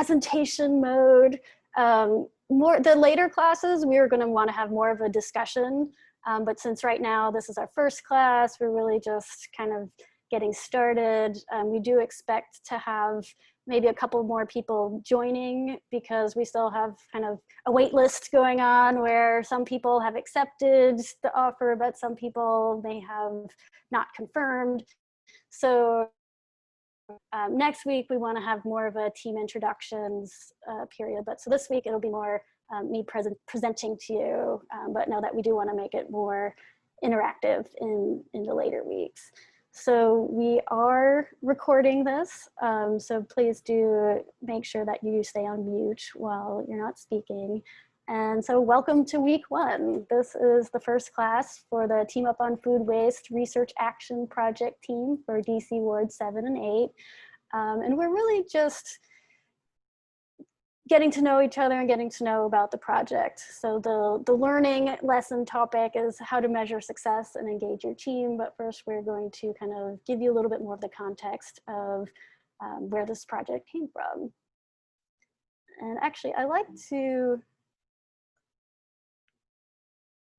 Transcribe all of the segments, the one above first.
presentation mode. The later classes, we are going to want to have more of a discussion. But since right now this is our first class, we're really just kind of getting started. We do expect to have maybe a couple more people joining because we still have kind of a wait list going on where some people have accepted the offer, but some people may have not confirmed. So next week, we want to have more of a team introductions period. But so this week, it'll be more me presenting to you. But know that we do want to make it more interactive in the later weeks. So we are recording this. So please do make sure that you stay on mute while you're not speaking. And so welcome to week 1. This is the first class for the Team Up on Food Waste Research Action Project team for DC Wards 7 and 8. And we're really just getting to know each other and getting to know about the project. So the learning lesson topic is how to measure success and engage your team. But first, we're going to kind of give you a little bit more of the context of where this project came from. And actually, I like to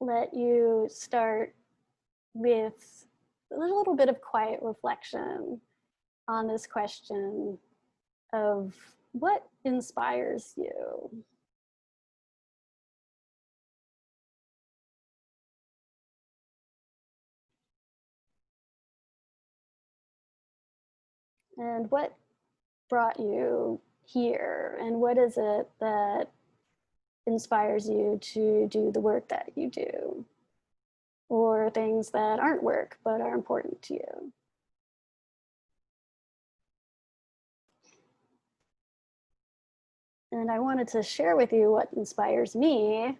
let you start with a little bit of quiet reflection on this question of what inspires you? And what brought you here? And what is it that inspires you to do the work that you do? Or things that aren't work but are important to you? And I wanted to share with you what inspires me,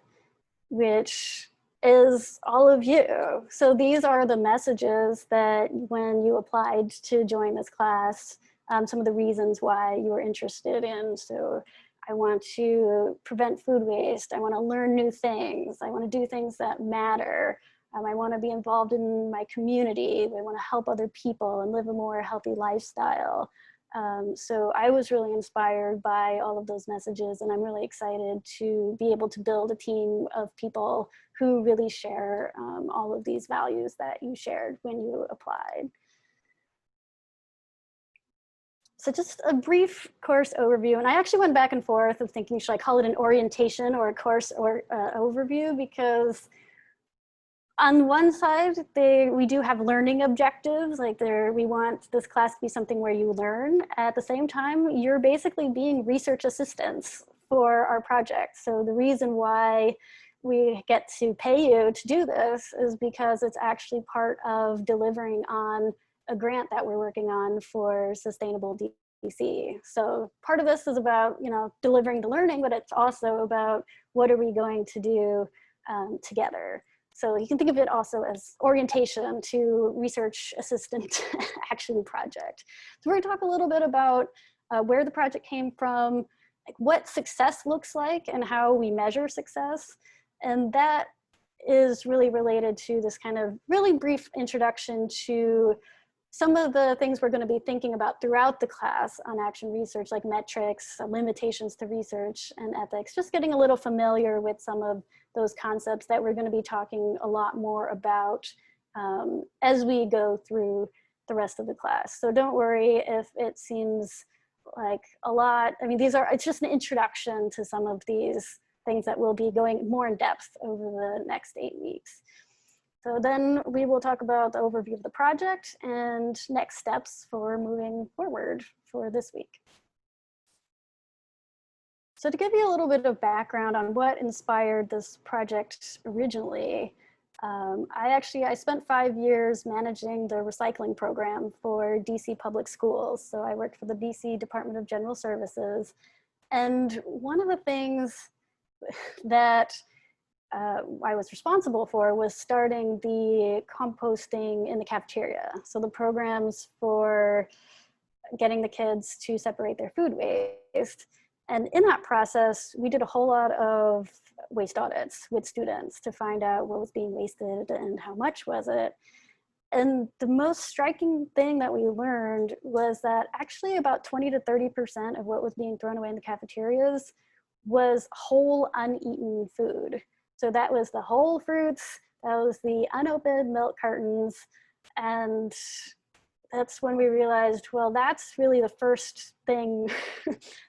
which is all of you. So these are the messages that when you applied to join this class, some of the reasons why you were interested in. So I want to prevent food waste. I want to learn new things. I want to do things that matter. I want to be involved in my community. I want to help other people and live a more healthy lifestyle. So I was really inspired by all of those messages, and I'm really excited to be able to build a team of people who really share all of these values that you shared when you applied. So just a brief course overview, and I actually went back and forth of thinking, should I call it an orientation or a course or overview, because on one side, we do have learning objectives, like we want this class to be something where you learn. At the same time, you're basically being research assistants for our project. So the reason why we get to pay you to do this is because it's actually part of delivering on a grant that we're working on for Sustainable DC. So part of this is about, delivering the learning, but it's also about what are we going to do together. So you can think of it also as orientation to research assistant action project. So we're going to talk a little bit about where the project came from, like what success looks like and how we measure success. And that is really related to this kind of really brief introduction to some of the things we're going to be thinking about throughout the class on action research, like metrics, limitations to research, and ethics, just getting a little familiar with some of those concepts that we're going to be talking a lot more about as we go through the rest of the class. So don't worry if it seems like a lot. I mean, it's just an introduction to some of these things that we'll be going more in depth over the next 8 weeks. So then we will talk about the overview of the project and next steps for moving forward for this week. So to give you a little bit of background on what inspired this project originally, I spent 5 years managing the recycling program for DC Public Schools. So I worked for the DC Department of General Services. And one of the things that I was responsible for was starting the composting in the cafeteria. So the programs for getting the kids to separate their food waste. And in that process, we did a whole lot of waste audits with students to find out what was being wasted and how much was it. And the most striking thing that we learned was that actually about 20 to 30% of what was being thrown away in the cafeterias was whole uneaten food. So that was the whole fruits, that was the unopened milk cartons. And that's when we realized, well, that's really the first thing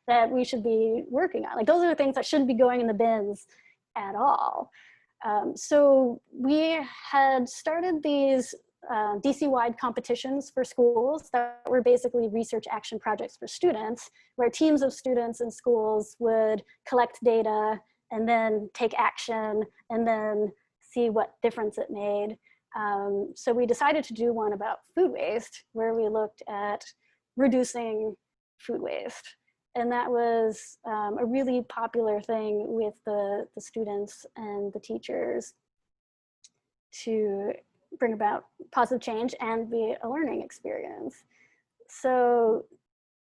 that we should be working on. Like those are the things that shouldn't be going in the bins at all. So we had started these DC-wide competitions for schools that were basically research action projects for students, where teams of students in schools would collect data and then take action and then see what difference it made. So we decided to do one about food waste, where we looked at reducing food waste. And that was a really popular thing with the students and the teachers to bring about positive change and be a learning experience. So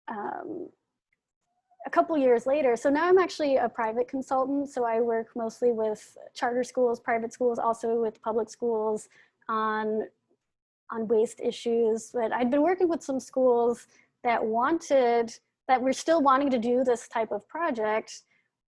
a couple years later, so now I'm actually a private consultant, so I work mostly with charter schools, private schools, also with public schools on waste issues. But I'd been working with some schools that were still wanting to do this type of project,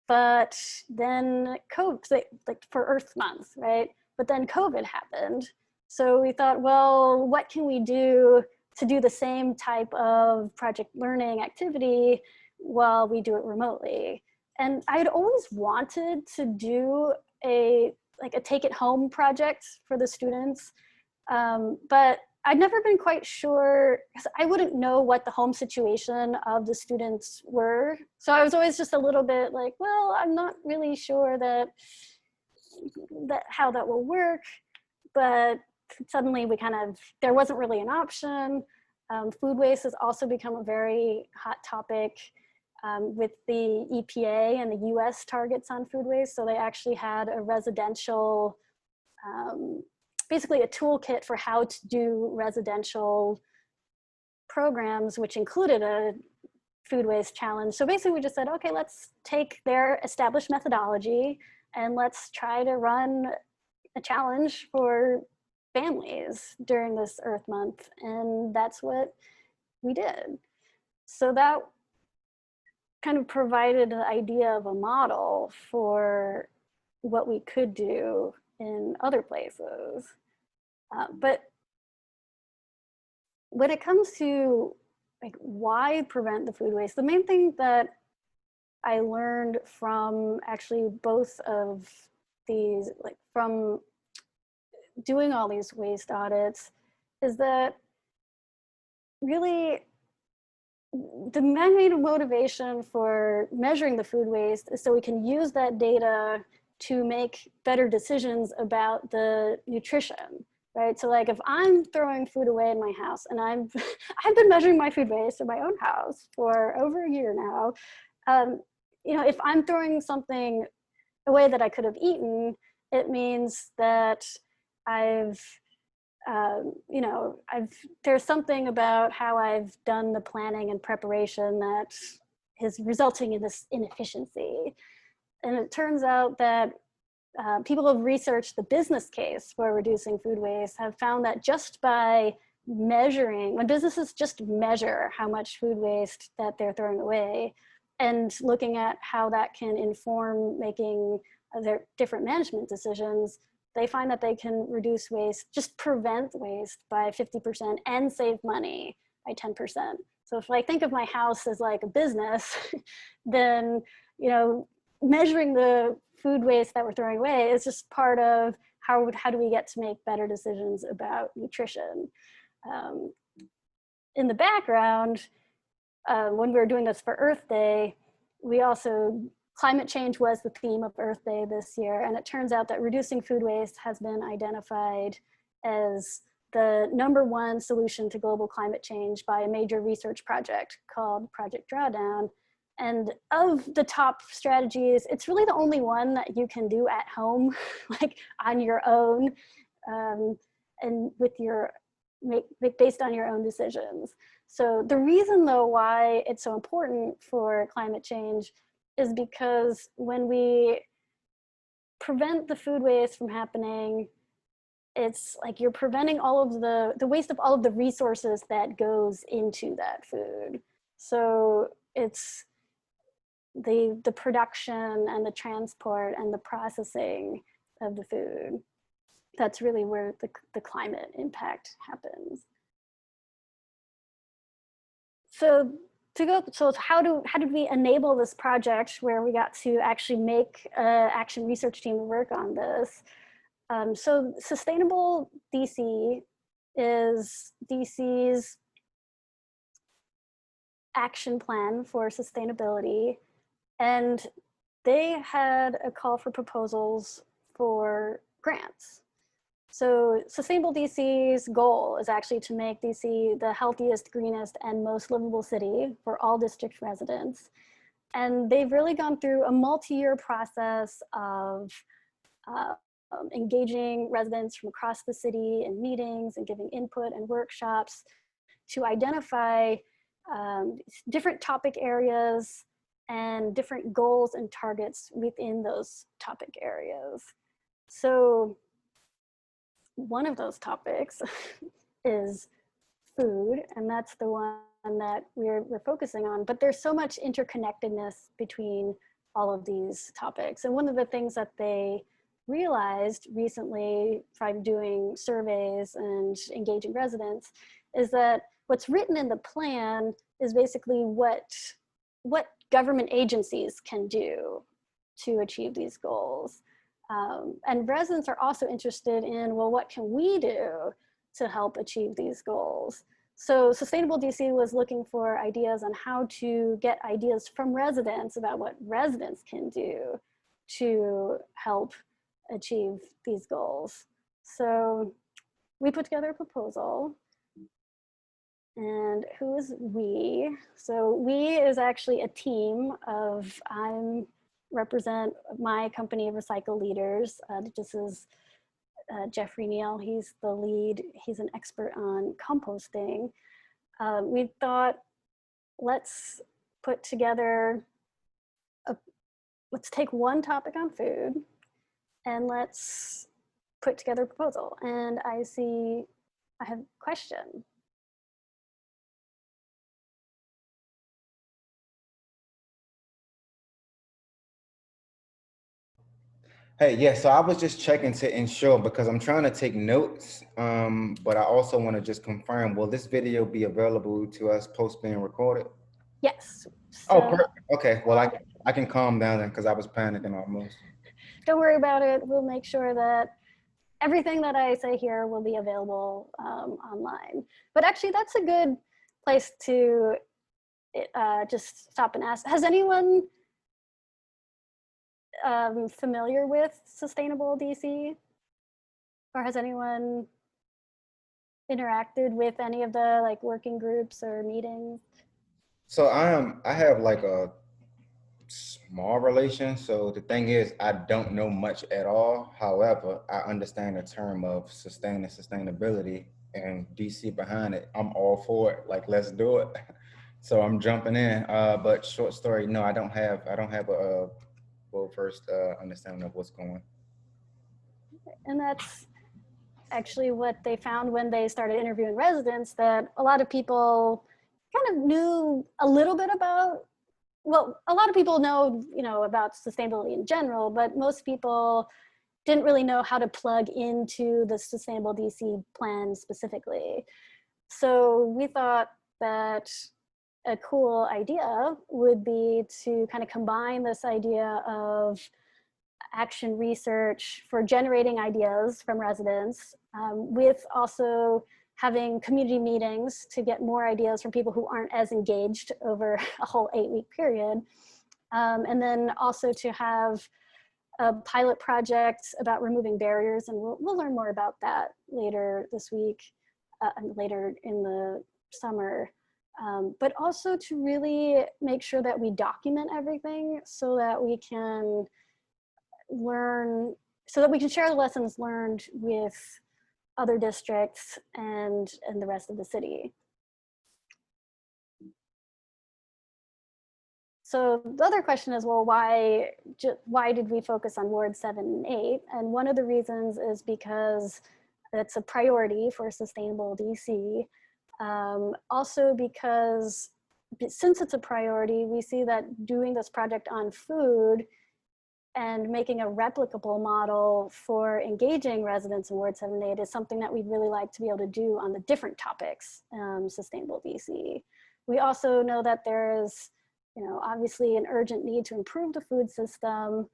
but then COVID, like for Earth Month, right? But then COVID happened. So we thought, well, what can we do to do the same type of project learning activity while we do it remotely? And I'd always wanted to do a take it home project for the students, but I'd never been quite sure, because I wouldn't know what the home situation of the students were. So I was always just a little bit like, well, I'm not really sure that how that will work. But suddenly there wasn't really an option. Food waste has also become a very hot topic with the EPA and the US targets on food waste. So they actually had a residential, basically a toolkit for how to do residential programs, which included a food waste challenge. So basically we just said, okay, let's take their established methodology and let's try to run a challenge for families during this Earth Month. And that's what we did. So that kind of provided an idea of a model for what we could do in other places. But when it comes to like why prevent the food waste, the main thing that I learned from actually both of these, like from doing all these waste audits, is that really the main motivation for measuring the food waste is so we can use that data to make better decisions about the nutrition, right? So like if I'm throwing food away in my house, and I've been measuring my food waste in my own house for over a year now, you know, if I'm throwing something away that I could have eaten, it means that you know, there's something about how I've done the planning and preparation that is resulting in this inefficiency. And it turns out that people who have researched the business case for reducing food waste have found that just by measuring, when businesses just measure how much food waste that they're throwing away and looking at how that can inform making their different management decisions, they find that they can reduce waste, just prevent waste by 50% and save money by 10%. So if I think of my house as like a business, then, you know, measuring the food waste that we're throwing away is just part of how do we get to make better decisions about nutrition. In the background, when we were doing this for Earth Day, climate change was the theme of Earth Day this year, and it turns out that reducing food waste has been identified as the #1 solution to global climate change by a major research project called Project Drawdown. And of the top strategies, it's really the only one that you can do at home, like on your own, and based on your own decisions. So the reason though why it's so important for climate change is because when we prevent the food waste from happening, it's like you're preventing all of the waste of all of the resources that goes into that food. So it's the production and the transport and the processing of the food. That's really where the climate impact happens. So how did we enable this project where we got to actually make an action research team work on this? So Sustainable DC is DC's action plan for sustainability, and they had a call for proposals for grants. So Sustainable DC's goal is actually to make DC the healthiest, greenest, and most livable city for all district residents. And they've really gone through a multi-year process of engaging residents from across the city in meetings and giving input and workshops to identify different topic areas and different goals and targets within those topic areas. So one of those topics is food, and that's the one that we're focusing on, but there's so much interconnectedness between all of these topics. And one of the things that they realized recently from doing surveys and engaging residents is that what's written in the plan is basically what government agencies can do to achieve these goals. And residents are also interested in, well, what can we do to help achieve these goals? So Sustainable DC was looking for ideas on how to get ideas from residents about what residents can do to help achieve these goals. So we put together a proposal. And who is we? So we is actually a team of, I represent my company of Recycle Leaders. This is Jeffrey Neal, he's the lead, he's an expert on composting. We thought, let's put together, let's take one topic on food and let's put together a proposal. And I have a question. Hey, yeah, so I was just checking to ensure because I'm trying to take notes, but I also want to just confirm, will this video be available to us post being recorded? Yes. Oh, So, perfect. Okay, well, I can calm down then because I was panicking almost. don't worry about it. We'll make sure that everything that I say here will be available online. But actually, that's a good place to just stop and ask. Has anyone familiar with Sustainable DC? Or has anyone interacted with any of the like working groups or meetings? So I have like a small relation. So the thing is, I don't know much at all. However, I understand the term of sustainability and DC behind it. I'm all for it. Like, let's do it. So I'm jumping in. But short story, no, I don't have a well first understanding of what's going on. And that's actually what they found when they started interviewing residents, that a lot of people kind of knew a little bit about, well, a lot of people know, about sustainability in general, but most people didn't really know how to plug into the Sustainable DC plan specifically. So we thought that a cool idea would be to kind of combine this idea of action research for generating ideas from residents with also having community meetings to get more ideas from people who aren't as engaged over a whole 8-week period. And then also to have a pilot project about removing barriers, and we'll learn more about that later this week and later in the summer. But also to really make sure that we document everything so that we can share the lessons learned with other districts and the rest of the city. So the other question is, well, why did we focus on Ward 7 and 8? And one of the reasons is because It's a priority for sustainable DC. Also because since it's a priority, we see that doing this project on food and making a replicable model for engaging residents in Ward 7 and 8 is something that we'd really like to be able to do on the different topics, sustainable DC. We also know that there is, obviously an urgent need to improve the food system.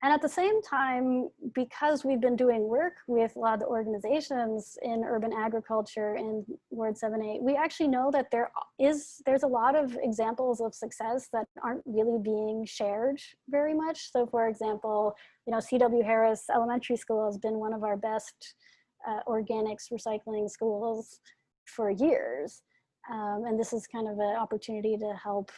And at the same time, because we've been doing work with a lot of the organizations in urban agriculture in Ward 7-8, we actually know that there's a lot of examples of success that aren't really being shared very much. So for example, C.W. Harris Elementary School has been one of our best organics recycling schools for years. And this is kind of an opportunity to help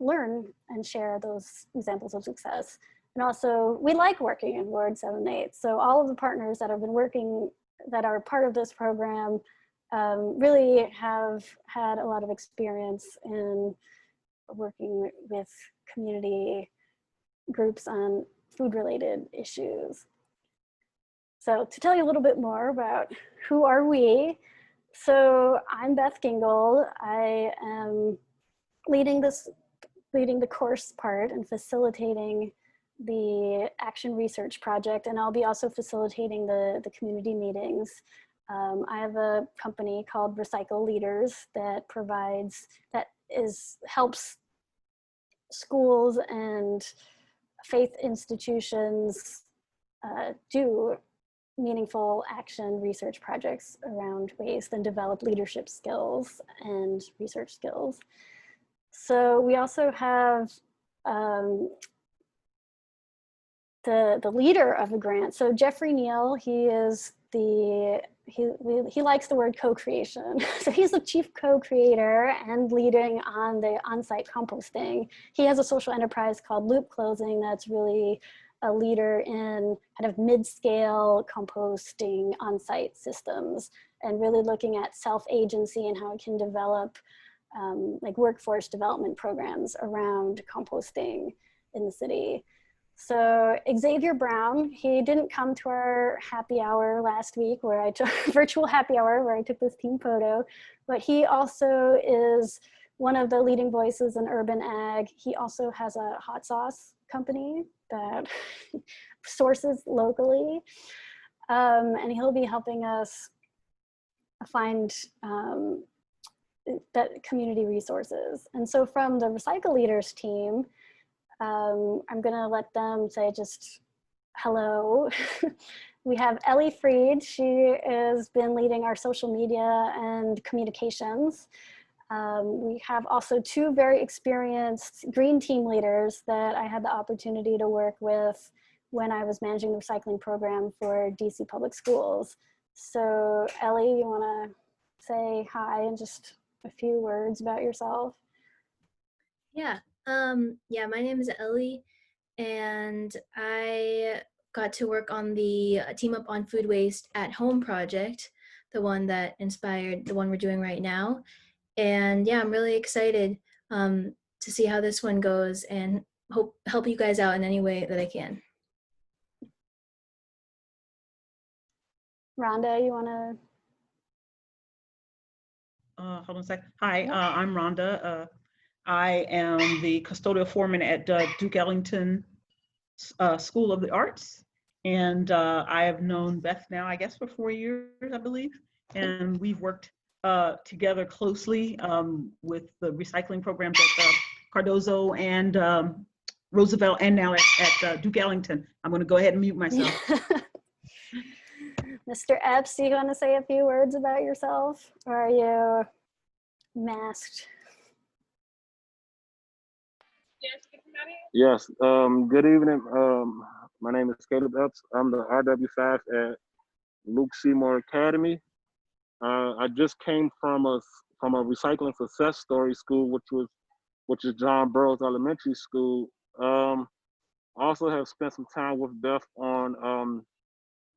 learn and share those examples of success. And also, we like working in Ward 7-8. So all of the partners that have been working, that are part of this program, really have had a lot of experience in working with community groups on food-related issues. So to tell you a little bit more about who are we, so I'm Beth Gingold. I am leading the course part and facilitating the Action Research Project, and I'll be also facilitating the community meetings. I have a company called Recycle Leaders that helps schools and faith institutions do meaningful action research projects around waste and develop leadership skills and research skills. So we also have the leader of the grant. So Jeffrey Neal, he likes the word co-creation. So he's the chief co-creator and leading on the on-site composting. He has a social enterprise called Loop Closing that's really a leader in kind of mid-scale composting on-site systems and really looking at self-agency and how it can develop like workforce development programs around composting in the city. So Xavier Brown, he didn't come to our happy hour last week where I took virtual happy hour where I took this team photo, but he also is one of the leading voices in urban ag. He also has a hot sauce company that sources locally, and he'll be helping us find that community resources. And so from the Recycle Leaders team, I'm gonna let them say just hello. We have Ellie Freed. She has been leading our social media and communications. We have also two very experienced green team leaders that I had the opportunity to work with when I was managing the recycling program for DC Public Schools. So Ellie, you wanna say hi and just a few words about yourself? Yeah, my name is Ellie, and I got to work on the Team Up on Food Waste at Home project, the one that inspired the one we're doing right now. And yeah, I'm really excited to see how this one goes and help you guys out in any way that I can. Rhonda, you wanna? Hold on a second. Hi, I'm Rhonda. I am the custodial foreman at Duke Ellington School of the Arts. And I have known Beth now, I guess, for 4 years, I believe. And we've worked together closely with the recycling programs at Cardozo and Roosevelt, and now at Duke Ellington. I'm going to go ahead and mute myself. Mr. Epps, do you want to say a few words about yourself, or are you masked? Yes, good evening. My name is Caleb Epps. I'm the RW5 at Luke Seymour Academy. I just came from a recycling success story school, which is John Burroughs Elementary School. I also have spent some time with Beth on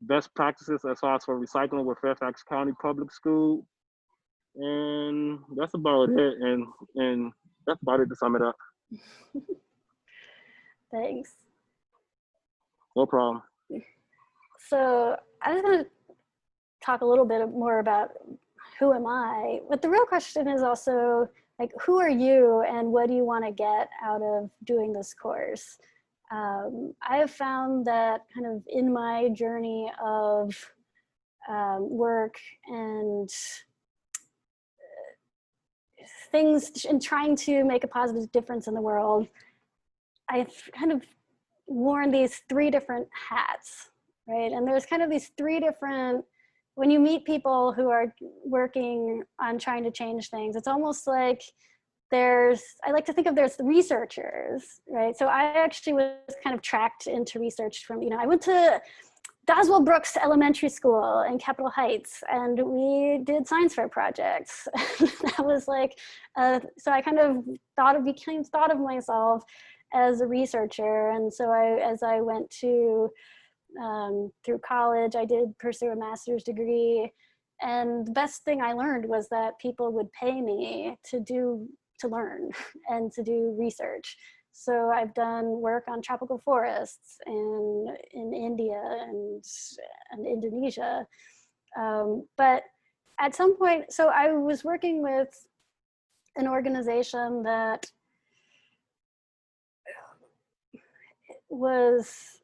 best practices as far as for recycling with Fairfax County Public School. And that's about it. And that's about it to sum it up. Thanks. No problem. So I was going to talk a little bit more about who am I, but the real question is also like, who are you and what do you want to get out of doing this course? I have found that kind of in my journey of work and things and trying to make a positive difference in the world, I've kind of worn these 3 different hats, right? And there's kind of these 3 different, when you meet people who are working on trying to change things, it's almost like I like to think of there's the researchers, right? So I actually was kind of tracked into research from, I went to Doswell Brooks Elementary School in Capitol Heights, and we did science fair projects. That was like, so I kind of thought of myself as a researcher. And so as I went to, through college, I did pursue a master's degree. And the best thing I learned was that people would pay me to learn and to do research. So I've done work on tropical forests in India and Indonesia. But at some point, so I was working with an organization that was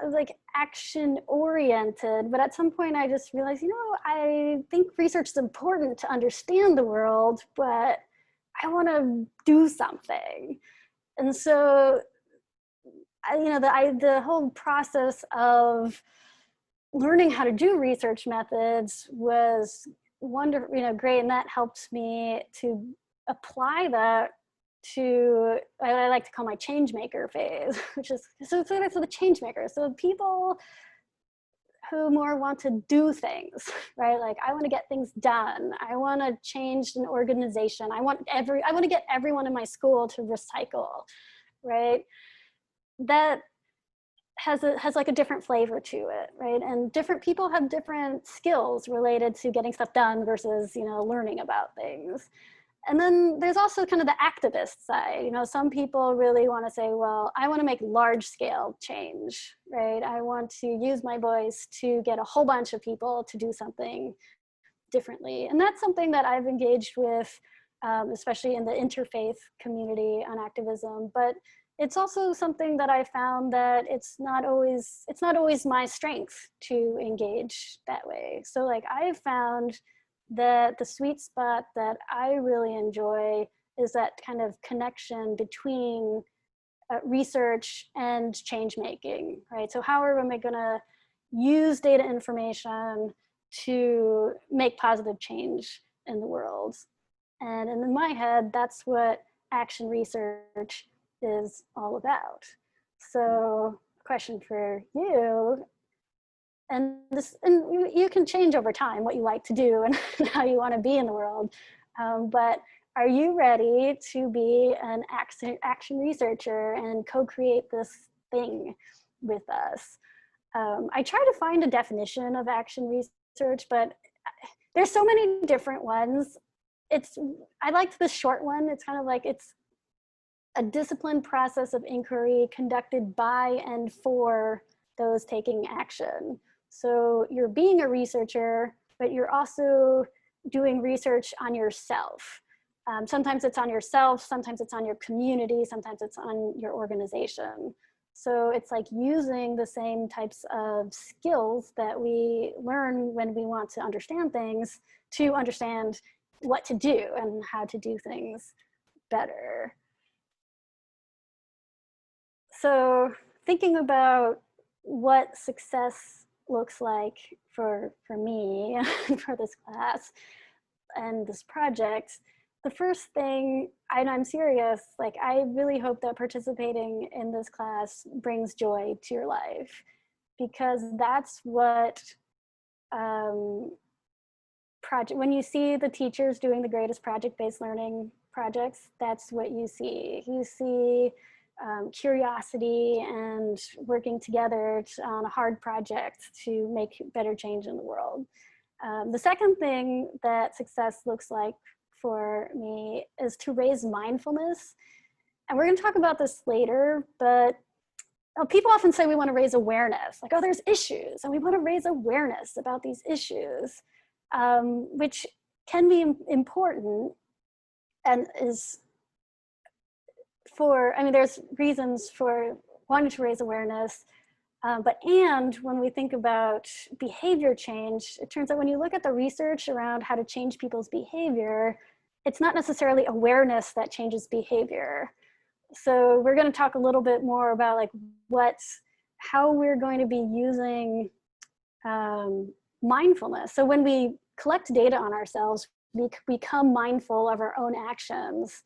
like action oriented, but at some point I just realized, I think research is important to understand the world, but I want to do something. And so, the whole process of learning how to do research methods was wonderful, great, and that helped me to apply that to what I like to call my change maker phase, which is so the change maker. So people who more want to do things, right? Like I want to get things done. I want to change an organization. I want to get everyone in my school to recycle, right? That has like a different flavor to it, right? And different people have different skills related to getting stuff done versus, learning about things. And then there's also kind of the activist side. Some people really want to say, well, I want to make large scale change, right? I want to use my voice to get a whole bunch of people to do something differently. And that's something that I've engaged with, especially in the interfaith community on activism. But it's also something that I found that it's not always my strength to engage that way. So like I've found that the sweet spot that I really enjoy is that kind of connection between research and change making, right? So how am I gonna use data information to make positive change in the world? And in my head, that's what action research is all about. So question for you, and you can change over time what you like to do and how you want to be in the world. But are you ready to be an action researcher and co-create this thing with us? I try to find a definition of action research, but there's so many different ones. I liked the short one. It's kind of like it's a disciplined process of inquiry conducted by and for those taking action. So you're being a researcher, but you're also doing research on yourself. Sometimes it's on yourself, sometimes it's on your community, sometimes it's on your organization. So it's like using the same types of skills that we learn when we want to understand things to understand what to do and how to do things better. So thinking about what success looks like for me for this class and this project, the first thing, and I'm serious, like I really hope that participating in this class brings joy to your life, because that's what when you see the teachers doing the greatest project-based learning projects, that's what you see. You see curiosity and working together on a hard project to make better change in the world. The second thing that success looks like for me is to raise mindfulness. And we're going to talk about this later, but people often say we want to raise awareness, like, oh, there's issues, and we want to raise awareness about these issues, which can be important and is for, I mean, there's reasons for wanting to raise awareness, and when we think about behavior change, it turns out when you look at the research around how to change people's behavior, it's not necessarily awareness that changes behavior. So we're going to talk a little bit more about like how we're going to be using mindfulness. So when we collect data on ourselves, we become mindful of our own actions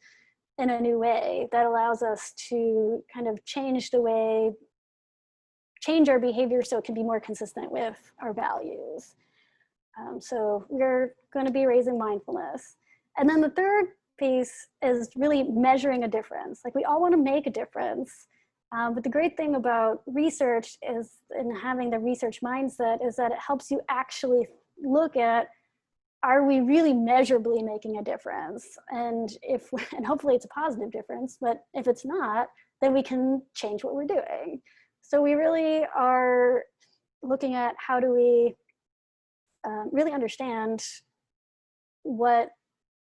in a new way that allows us to kind of change our behavior so it can be more consistent with our values. So we're going to be raising mindfulness. And then the third piece is really measuring a difference. Like, we all want to make a difference. But the great thing about research is, in having the research mindset, is that it helps you actually look at, are we really measurably making a difference? And hopefully it's a positive difference, but if it's not, then we can change what we're doing. So we really are looking at how do we really understand what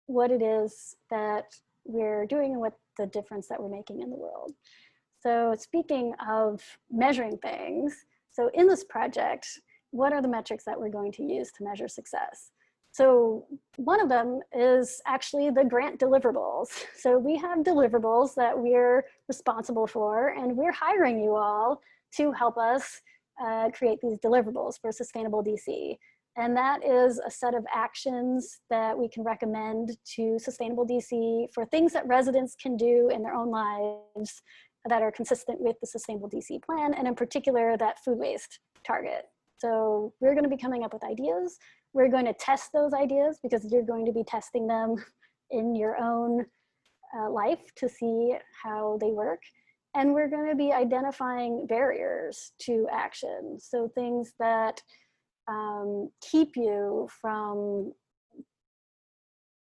it is that we're doing and what the difference that we're making in the world. So speaking of measuring things, so in this project, what are the metrics that we're going to use to measure success? So one of them is actually the grant deliverables. So we have deliverables that we're responsible for, and we're hiring you all to help us create these deliverables for Sustainable DC. And that is a set of actions that we can recommend to Sustainable DC for things that residents can do in their own lives that are consistent with the Sustainable DC plan, and in particular, that food waste target. So we're going to be coming up with ideas. We're going to test those ideas because you're going to be testing them in your own life to see how they work. And we're going to be identifying barriers to action. So things that keep you from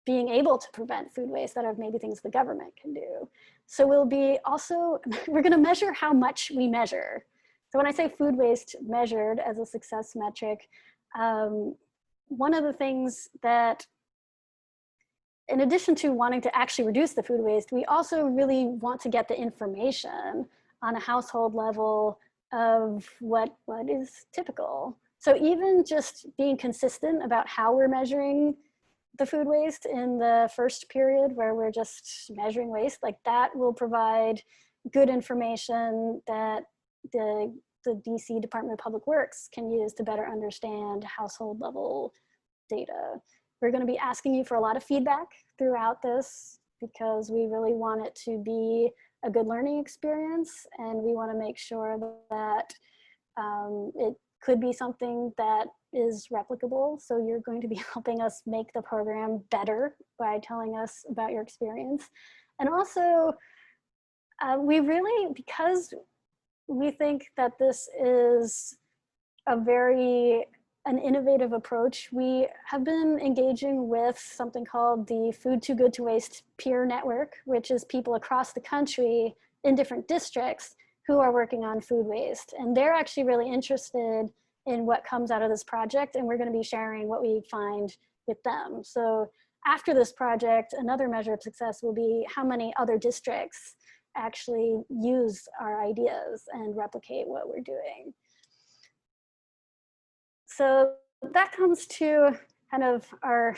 being able to prevent food waste that are maybe things the government can do. So we're going to measure how much we measure. So when I say food waste measured as a success metric, one of the things that, in addition to wanting to actually reduce the food waste, we also really want to get the information on a household level of what is typical. So even just being consistent about how we're measuring the food waste in the first period where we're just measuring waste, like that will provide good information that the DC Department of Public Works can use to better understand household level data. We're going to be asking you for a lot of feedback throughout this because we really want it to be a good learning experience, and we want to make sure that it could be something that is replicable. So you're going to be helping us make the program better by telling us about your experience. And also, because we think that this is an innovative approach, we have been engaging with something called the Food Too Good to Waste Peer Network, which is people across the country in different districts who are working on food waste. And they're actually really interested in what comes out of this project, and we're going to be sharing what we find with them. So after this project, another measure of success will be how many other districts actually use our ideas and replicate what we're doing. So that comes to kind of our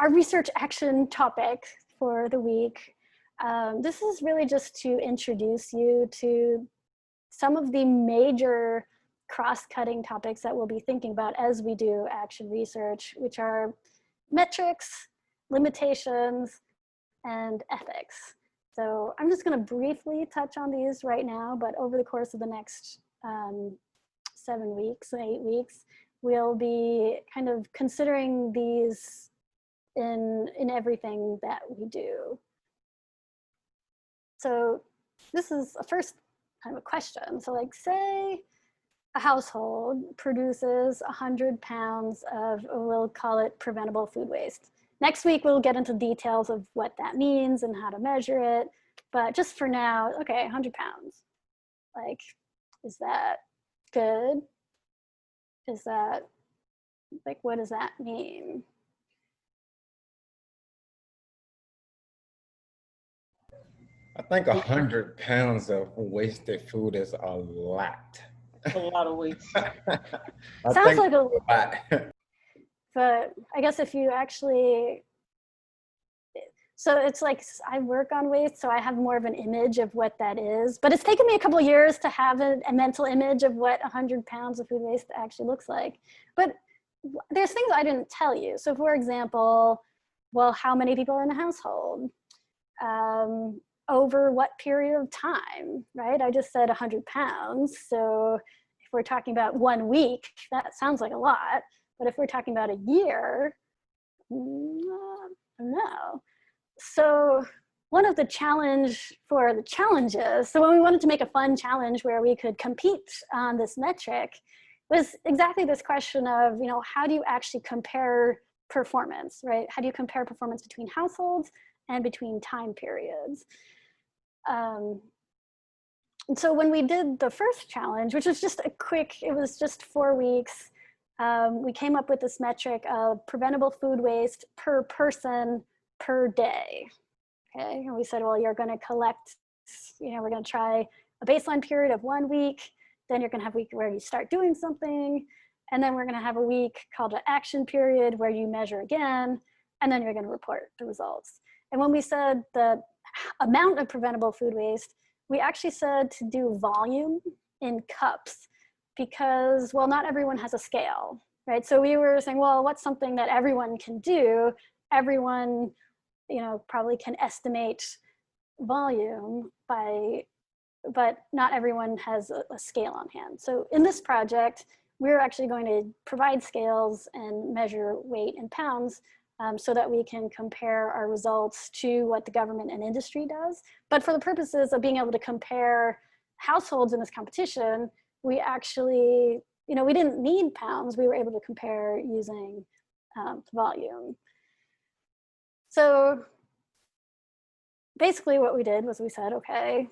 research action topic for the week. This is really just to introduce you to some of the major cross-cutting topics that we'll be thinking about as we do action research, which are metrics, limitations, and ethics. So I'm just going to briefly touch on these right now, but over the course of the next 7 weeks, 8 weeks, we'll be kind of considering these in everything that we do. So this is a first kind of a question. So like, say a household produces 100 pounds of, we'll call it preventable food waste. Next week, we'll get into details of what that means and how to measure it. But just for now, okay, 100 pounds. Like, Is that good? Is that, like, what does that mean? I think 100 pounds of wasted food is a lot. A lot of weight. I Sounds think like a lot. but I guess if you actually, so it's like I work on waste, so I have more of an image of what that is. But it's taken me a couple of years to have a mental image of what 100 pounds of food waste actually looks like. But there's things I didn't tell you. So for example, well, how many people are in a household? Over what period of time, right? I just said 100 pounds. So if we're talking about 1 week, that sounds like a lot. But if we're talking about a year, I don't know. So one of the challenges, so when we wanted to make a fun challenge where we could compete on this metric, was exactly this question of, how do you actually compare performance, right? How do you compare performance between households and between time periods? And so when we did the first challenge, which was just it was just 4 weeks, we came up with this metric of preventable food waste per person per day. Okay, and we said, well, you're going to collect, we're going to try a baseline period of 1 week, then you're going to have a week where you start doing something, and then we're going to have a week called an action period where you measure again, and then you're going to report the results. And when we said the amount of preventable food waste, we actually said to do volume in cups because, well, not everyone has a scale, right? So we were saying, well, what's something that everyone can do? Everyone, probably can estimate volume but not everyone has a scale on hand. So in this project, we're actually going to provide scales and measure weight in pounds so that we can compare our results to what the government and industry does. But for the purposes of being able to compare households in this competition, we actually, we didn't need pounds. We were able to compare using volume. So basically what we did was we said, okay,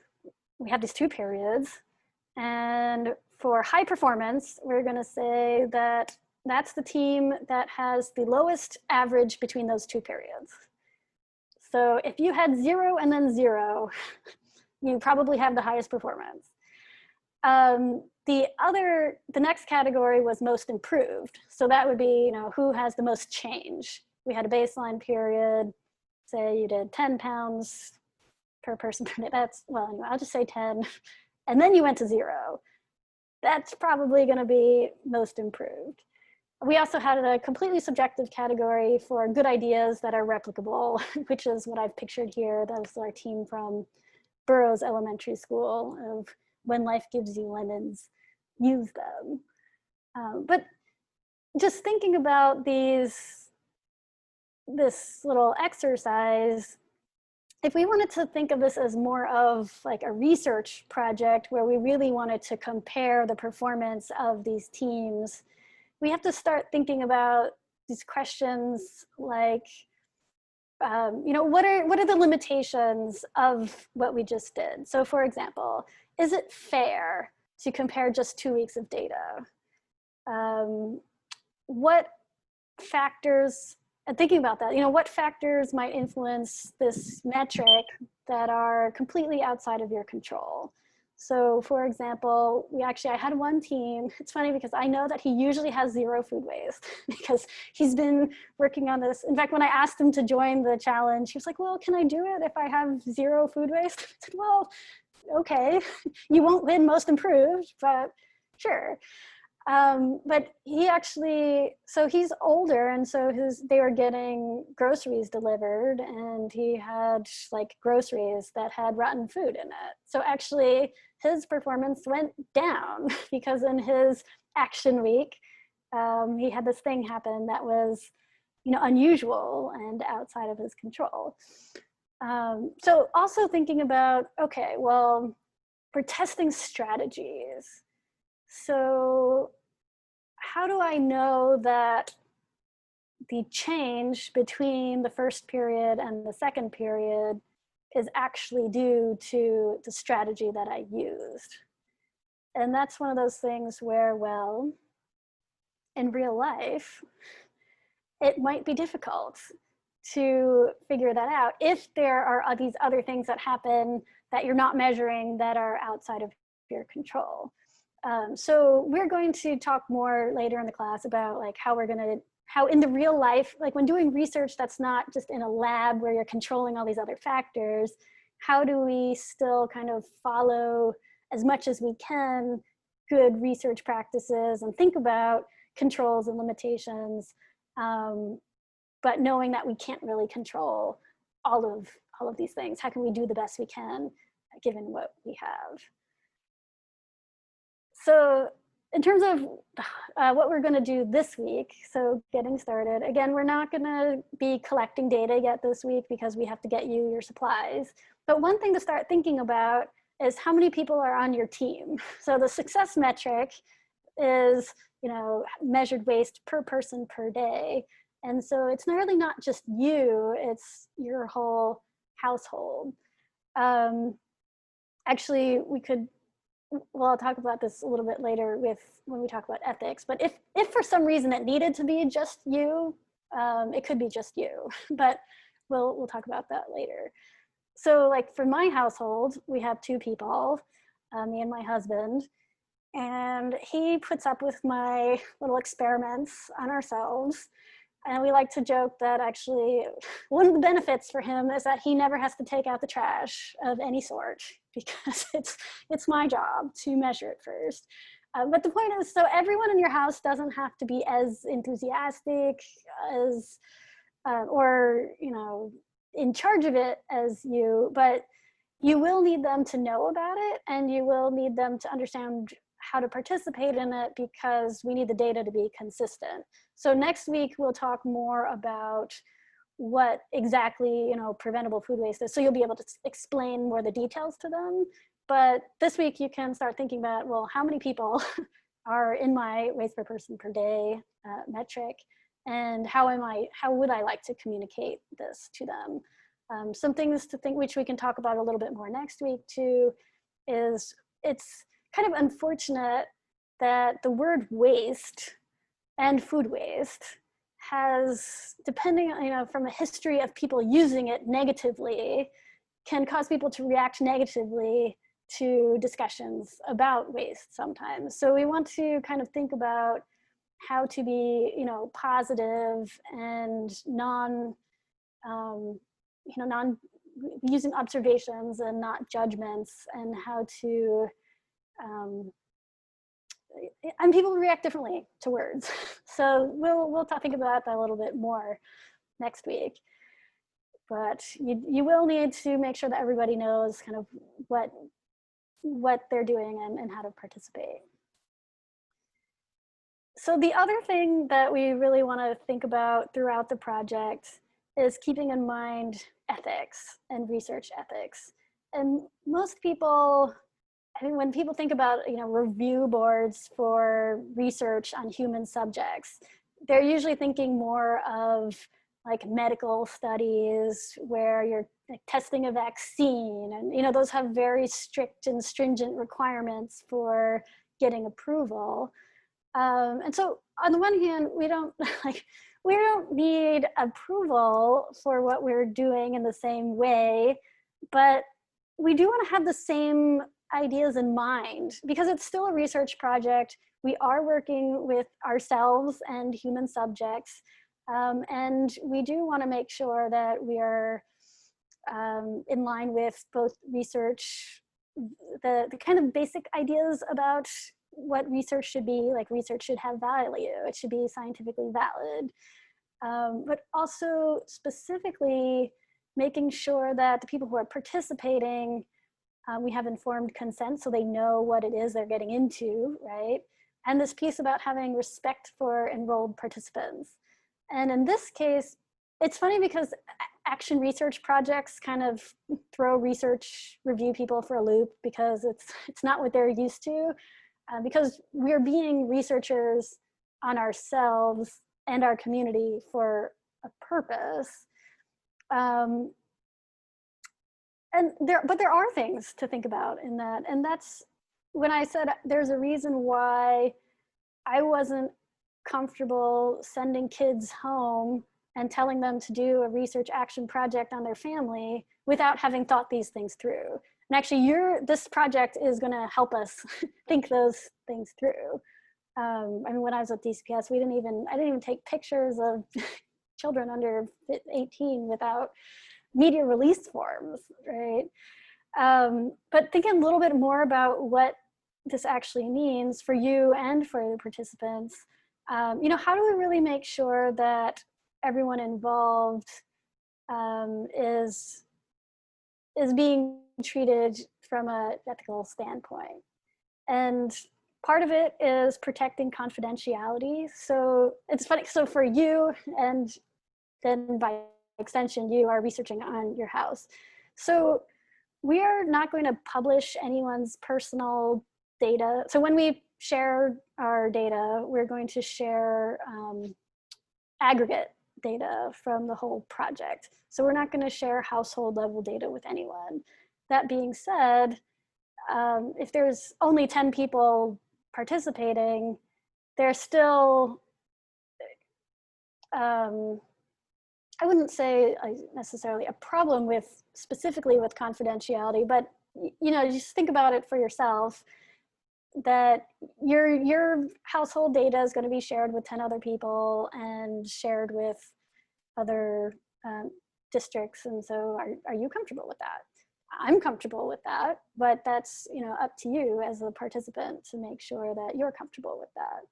we have these 2 periods. And for high performance, we're going to say that that's the team that has the lowest average between those 2 periods. So if you had 0 and then 0, you probably have the highest performance. The next category was most improved. So that would be, who has the most change. We had a baseline period, say you did 10 pounds per person per day. That's, well, anyway, I'll just say 10. And then you went to 0. That's probably going to be most improved. We also had a completely subjective category for good ideas that are replicable, which is what I've pictured here. That was our team from Burroughs Elementary School of when life gives you lemons, use them. But just thinking about this little exercise, if we wanted to think of this as more of like a research project where we really wanted to compare the performance of these teams, we have to start thinking about these questions like, what are the limitations of what we just did? So for example, is it fair to compare just 2 weeks of data? What factors, and thinking about that, what factors might influence this metric that are completely outside of your control? So for example, I had one team, it's funny because I know that he usually has 0 food waste because he's been working on this. In fact, when I asked him to join the challenge, he was like, well, can I do it if I have 0 food waste? I said, well, okay, you won't win most improved, but sure. But he actually, so he's older, and so they were getting groceries delivered, and he had like groceries that had rotten food in it. So actually his performance went down because in his action week, he had this thing happen that was, unusual and outside of his control. So also thinking about, okay, well, we're testing strategies. So how do I know that the change between the first period and the second period is actually due to the strategy that I used? And that's one of those things where, well, in real life, it might be difficult to figure that out if there are these other things that happen that you're not measuring that are outside of your control. So we're going to talk more later in the class about like how in the real life, like when doing research that's not just in a lab where you're controlling all these other factors, how do we still kind of follow as much as we can good research practices and think about controls and limitations, but knowing that we can't really control all of these things. How can we do the best we can given what we have? So in terms of what we're going to do this week, so getting started, again, we're not going to be collecting data yet this week because we have to get you your supplies. But one thing to start thinking about is how many people are on your team. So the success metric is, you know, measured waste per person per day. And so it's really not just you, it's your whole household. Actually, we could, well, I'll talk about this a little bit later when we talk about ethics, but if for some reason it needed to be just you, it could be just you, but we'll talk about that later. So like for my household, we have 2 people, me and my husband, and he puts up with my little experiments on ourselves. And we like to joke that actually one of the benefits for him is that he never has to take out the trash of any sort because it's my job to measure it first. But the point is, so everyone in your house doesn't have to be as enthusiastic as, or, you know, in charge of it as you, but you will need them to know about it and you will need them to understand how to participate in it because we need the data to be consistent. So next week, we'll talk more about what exactly, you know, preventable food waste is. So you'll be able to explain more the details to them. But this week you can start thinking about, well, how many people are in my waste per person per day metric, and how would I like to communicate this to them? Some things to think, which we can talk about a little bit more next week too, is it's kind of unfortunate that the word waste and food waste has, depending on, you know, from a history of people using it negatively, can cause people to react negatively to discussions about waste sometimes. So we want to kind of think about how to be, you know, positive and non using observations and not judgments, and how to and people react differently to words. So we'll think about that a little bit more next week. But you will need to make sure that everybody knows kind of what they're doing and how to participate. So the other thing that we really want to think about throughout the project is keeping in mind ethics and research ethics. And most people, I mean, when people think about, you know, review boards for research on human subjects, they're usually thinking more of like medical studies where you're like testing a vaccine, and, you know, those have very strict and stringent requirements for getting approval. And so on the one hand, we don't need approval for what we're doing in the same way, but we do want to have the same ideas in mind because it's still a research project. We are working with ourselves and human subjects, and we do want to make sure that we are in line with both research, the kind of basic ideas about what research should be. Like, research should have value, it should be scientifically valid, but also specifically making sure that the people who are participating, we have informed consent so they know what it is they're getting into, right? And this piece about having respect for enrolled participants. And in this case, it's funny because action research projects kind of throw research review people for a loop because it's not what they're used to, because we're being researchers on ourselves and our community for a purpose. But there are things to think about in that, and that's when I said there's a reason why I wasn't comfortable sending kids home and telling them to do a research action project on their family without having thought these things through. And actually this project is gonna help us think those things through. I mean, when I was at DCPS, I didn't even take pictures of children under 18 without media release forms, right? But thinking a little bit more about what this actually means for you and for the participants, you know, how do we really make sure that everyone involved is being treated from an ethical standpoint? And part of it is protecting confidentiality. So it's funny, so for you, and then by extension, you are researching on your house. So we are not going to publish anyone's personal data. So when we share our data, we're going to share aggregate data from the whole project. So we're not going to share household level data with anyone. That being said, if there's only 10 people participating, there's still, I wouldn't say necessarily a problem with specifically with confidentiality, but you know, just think about it for yourself, that your household data is going to be shared with 10 other people and shared with other districts. And so are you comfortable with that? I'm comfortable with that, but that's, you know, up to you as a participant to make sure that you're comfortable with that.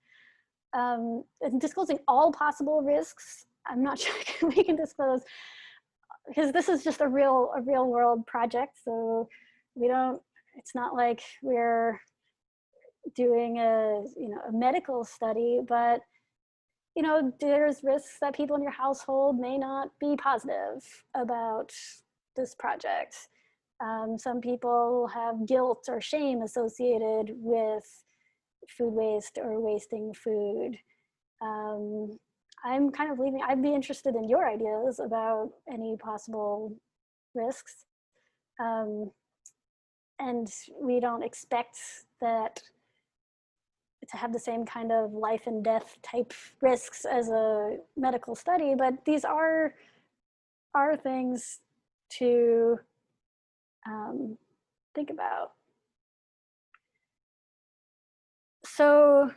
And disclosing all possible risks, I'm not sure we can disclose, because this is just a real world project. So we don't, it's not like we're doing a medical study, but you know, there's risks that people in your household may not be positive about this project. Some people have guilt or shame associated with food waste or wasting food. I'm kind of leaving, I'd be interested in your ideas about any possible risks. And we don't expect that to have the same kind of life and death type risks as a medical study, but these are things to think about. So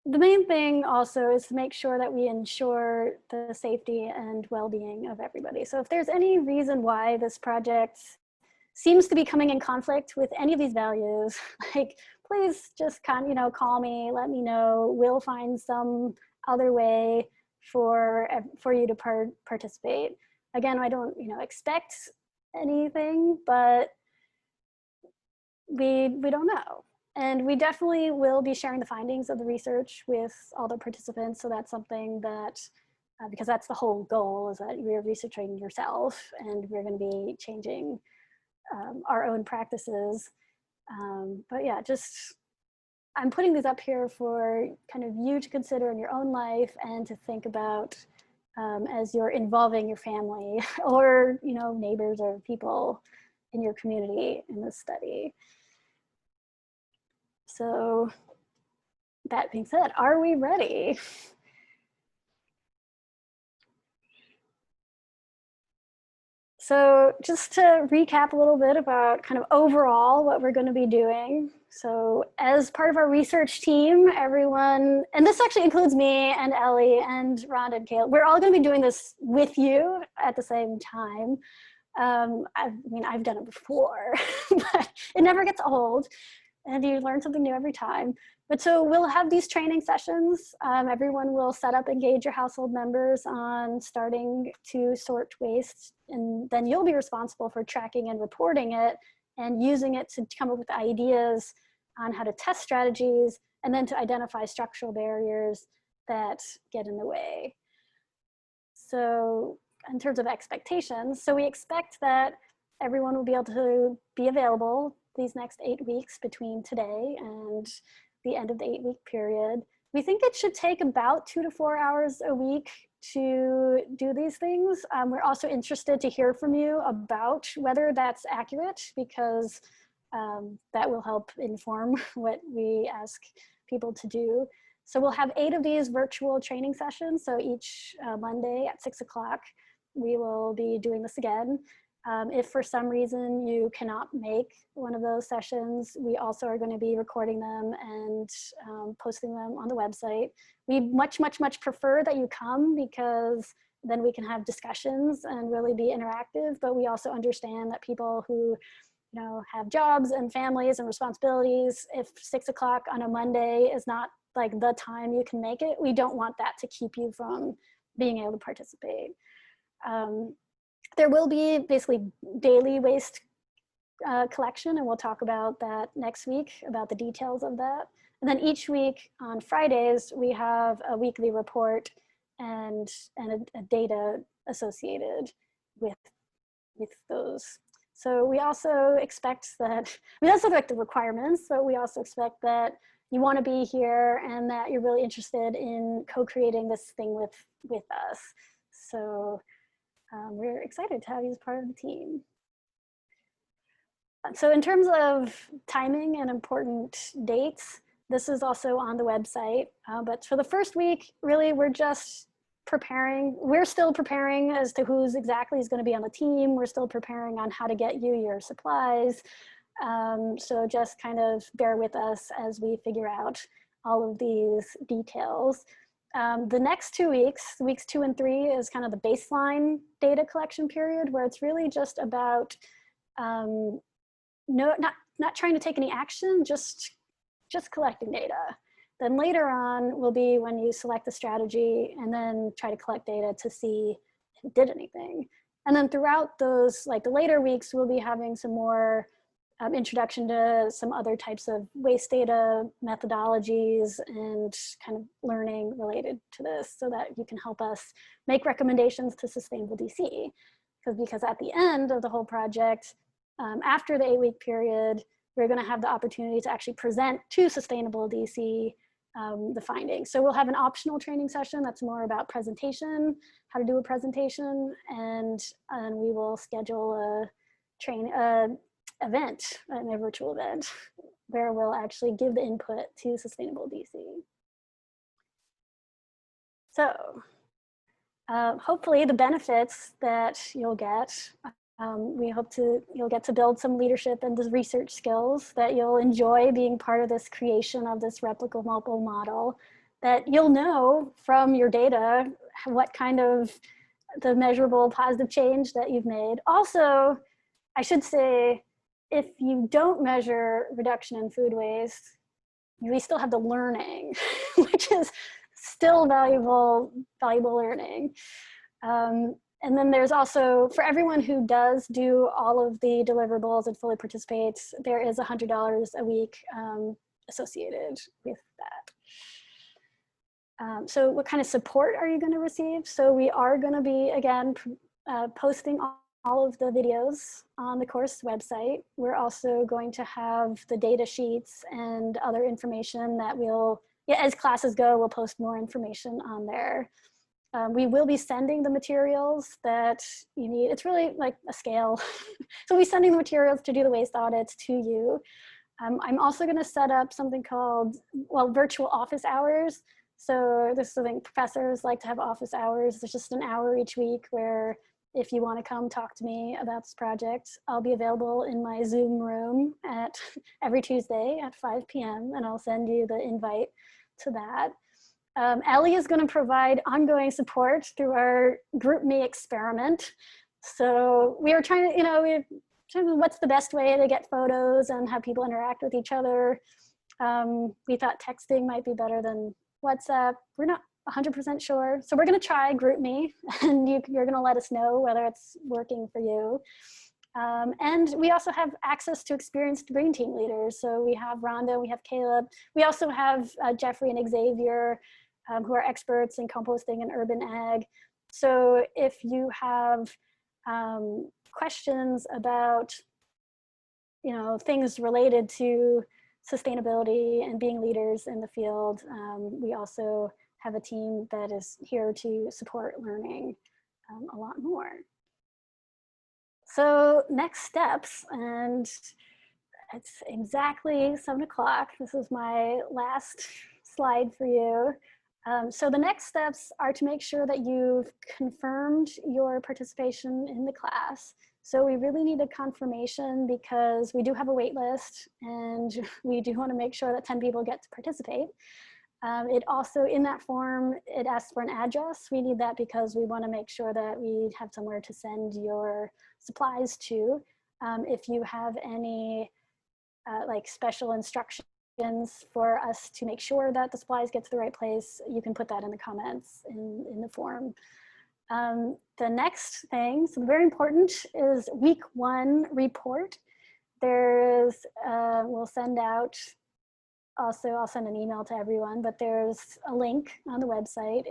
the main thing also is to make sure that we ensure the safety and well-being of everybody. So if there's any reason why this project seems to be coming in conflict with any of these values, like, please just call me, let me know. We'll find some other way for you to participate. Again, I don't expect anything, but we don't know. And we definitely will be sharing the findings of the research with all the participants. So that's something that, because that's the whole goal, is that we're researching yourself and we're going to be changing our own practices. But yeah, I'm putting these up here for kind of you to consider in your own life and to think about as you're involving your family or neighbors or people in your community in this study. So that being said, are we ready? So just to recap a little bit about kind of overall what we're going to be doing. So as part of our research team, everyone, and this actually includes me and Ellie and Rhonda and Caleb, we're all going to be doing this with you at the same time. I've done it before, but it never gets old. And you learn something new every time. But so we'll have these training sessions. Everyone will set up, engage your household members on starting to sort waste. And then you'll be responsible for tracking and reporting it and using it to come up with ideas on how to test strategies and then to identify structural barriers that get in the way. So in terms of expectations, so we expect that everyone will be able to be available these next 8 weeks between today and the end of the 8-week period. We think it should take about 2 to 4 hours a week to do these things. We're also interested to hear from you about whether that's accurate, because that will help inform what we ask people to do. So we'll have 8 of these virtual training sessions. So each Monday at 6 o'clock, we will be doing this again. If for some reason you cannot make one of those sessions, we also are going to be recording them and posting them on the website. We much prefer that you come, because then we can have discussions and really be interactive. But we also understand that people who have jobs and families and responsibilities, if 6 o'clock on a Monday is not like the time you can make it, we don't want that to keep you from being able to participate. There will be basically daily waste collection, and we'll talk about that next week, about the details of that. And then each week on Fridays, we have a weekly report and a data associated with those. So we also expect that, that's like the requirements, but we also expect that you want to be here and that you're really interested in co-creating this thing with us. So we're excited to have you as part of the team. So in terms of timing and important dates, this is also on the website. But for the first week, really, we're just preparing. We're still preparing as to who's exactly is going to be on the team. We're still preparing on how to get you your supplies. So just kind of bear with us as we figure out all of these details. The next 2 weeks, weeks 2 and 3, is kind of the baseline data collection period, where it's really just about not trying to take any action, just collecting data. Then later on will be when you select the strategy and then try to collect data to see if it did anything. And then throughout those, like the later weeks, we'll be having some more introduction to some other types of waste data methodologies and kind of learning related to this, so that you can help us make recommendations to Sustainable DC. Because at the end of the whole project, after the 8-week period, we're going to have the opportunity to actually present to Sustainable DC the findings. So we'll have an optional training session that's more about presentation, how to do a presentation, and we will schedule a virtual event where we'll actually give the input to Sustainable DC. So hopefully the benefits that you'll get, we hope you'll get to build some leadership and the research skills, that you'll enjoy being part of this creation of this replicable model, that you'll know from your data what kind of the measurable positive change that you've made. Also, I should say, if you don't measure reduction in food waste, we still have the learning, which is still valuable learning. And then there's also, for everyone who does do all of the deliverables and fully participates, there is $100 a week associated with that. So what kind of support are you going to receive? So we are going to be, again, posting all of the videos on the course website. We're also going to have the data sheets and other information that as classes go, we'll post more information on there. We will be sending the materials that you need. It's really like a scale. So we'll be sending the materials to do the waste audits to you. I'm also going to set up something called, virtual office hours. So this is something professors like to have, office hours. There's just an hour each week where, if you want to come talk to me about this project, I'll be available in my Zoom room every Tuesday at 5 p.m. and I'll send you the invite to that. Ellie is going to provide ongoing support through our GroupMe experiment. So we were trying to, what's the best way to get photos and have people interact with each other. We thought texting might be better than WhatsApp. We're not 100% sure. So we're going to try GroupMe, and you're going to let us know whether it's working for you. And we also have access to experienced green team leaders. So we have Rhonda, we have Caleb. We also have Jeffrey and Xavier, who are experts in composting and urban ag. So if you have questions about, things related to sustainability and being leaders in the field, we also have a team that is here to support learning a lot more. So next steps, and It's exactly 7 o'clock. This is my last slide for you. So the next steps are to make sure that you've confirmed your participation in the class. So we really need a confirmation because we do have a wait list and we do want to make sure that 10 people get to participate. It also, in that form, it asks for an address. We need that because we want to make sure that we have somewhere to send your supplies to. If you have any like special instructions for us to make sure that the supplies get to the right place, you can put that in the comments in the form. The next thing, so very important, is week 1 report. There's, we'll send out, also I'll send an email to everyone, but there's a link on the website.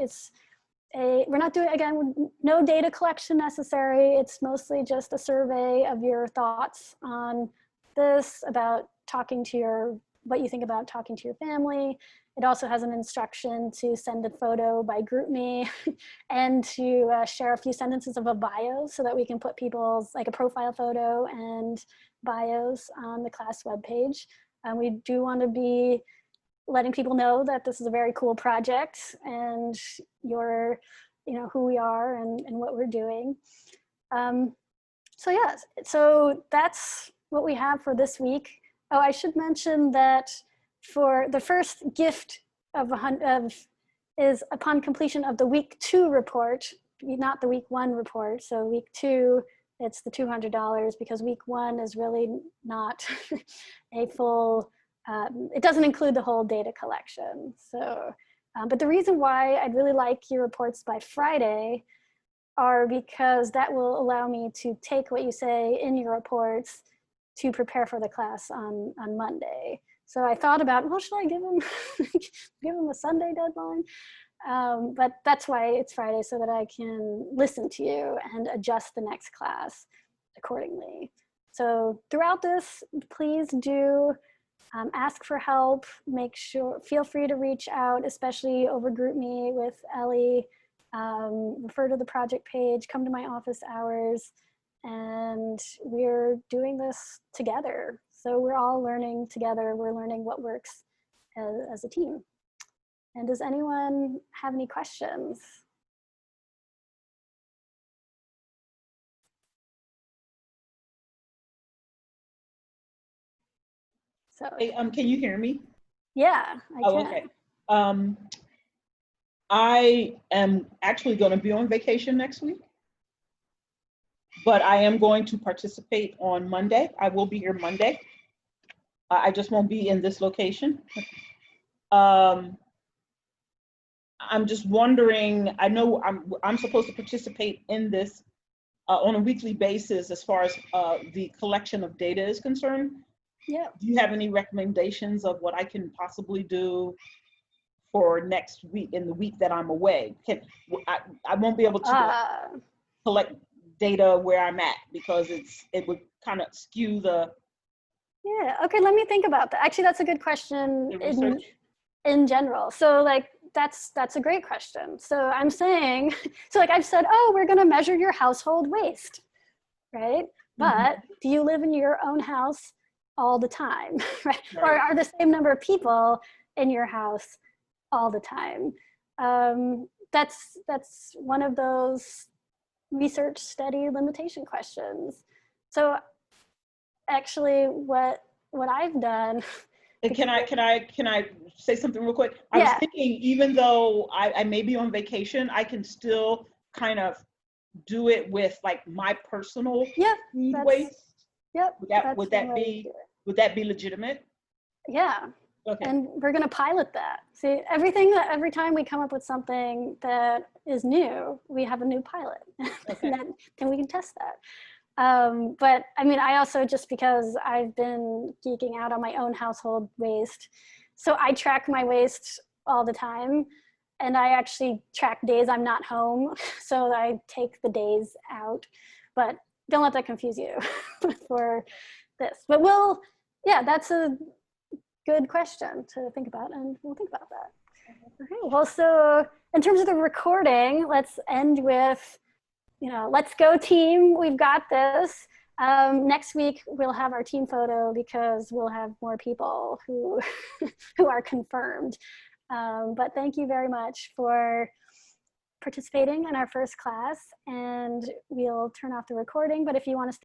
We're not doing, again, no data collection necessary. It's mostly just a survey of your thoughts on this, about talking to what you think about talking to your family. It also has an instruction to send a photo by GroupMe and to share a few sentences of a bio so that we can put people's, like a profile photo and bios on the class webpage. We do want to be letting people know that this is a very cool project and you're, you know, who we are and what we're doing. So yeah, so that's what we have for this week. Oh, I should mention that for the first gift is upon completion of the week 2 report, not the week 1 report. So week 2, it's the $200 because week 1 is really not a full, it doesn't include the whole data collection. So, but the reason why I'd really like your reports by Friday are because that will allow me to take what you say in your reports to prepare for the class on Monday. So I thought about, well, should I give them, give them a Sunday deadline? But that's why it's Friday, so that I can listen to you and adjust the next class accordingly. So throughout this, please do ask for help. Feel free to reach out, especially over GroupMe with Ellie. Refer to the project page, come to my office hours, and we're doing this together. So we're all learning together. We're learning what works as a team. And does anyone have any questions? So, Hey, can you hear me? yeah, I can. Okay. I am actually going to be on vacation next week, but I am going to participate on Monday. I will be here Monday. I just won't be in this location. I'm just wondering, I know I'm supposed to participate in this on a weekly basis as far as the collection of data is concerned. Yeah. Do you have any recommendations of what I can possibly do for next week, in the week that I'm away? I won't be able to collect data where I'm at because it would kind of skew the. Yeah, okay, let me think about that. Actually, that's a good question in general. So like, that's a great question. So I'm saying, so like I've said, oh, we're gonna measure your household waste, right? But do you live in your own house all the time, right? Or are the same number of people in your house all the time? That's one of those research study limitation questions. So actually what I've done. Can I say something real quick? I was thinking, even though I may be on vacation, I can still kind of do it with like my personal food waste. Yep. Would that be legitimate? Yeah. Okay. And we're going to pilot that. See, every time we come up with something that is new, we have a new pilot. Okay. Then we can test that. But I mean, I also, just because I've been geeking out on my own household waste, so I track my waste all the time, and I actually track days I'm not home. So I take the days out, but don't let that confuse you for this. But that's a good question to think about, and we'll think about that. Okay, well, so in terms of the recording, let's end with, let's go team, we've got this. Next week, we'll have our team photo because we'll have more people who, who are confirmed. But thank you very much for participating in our first class, and we'll turn off the recording. But if you want to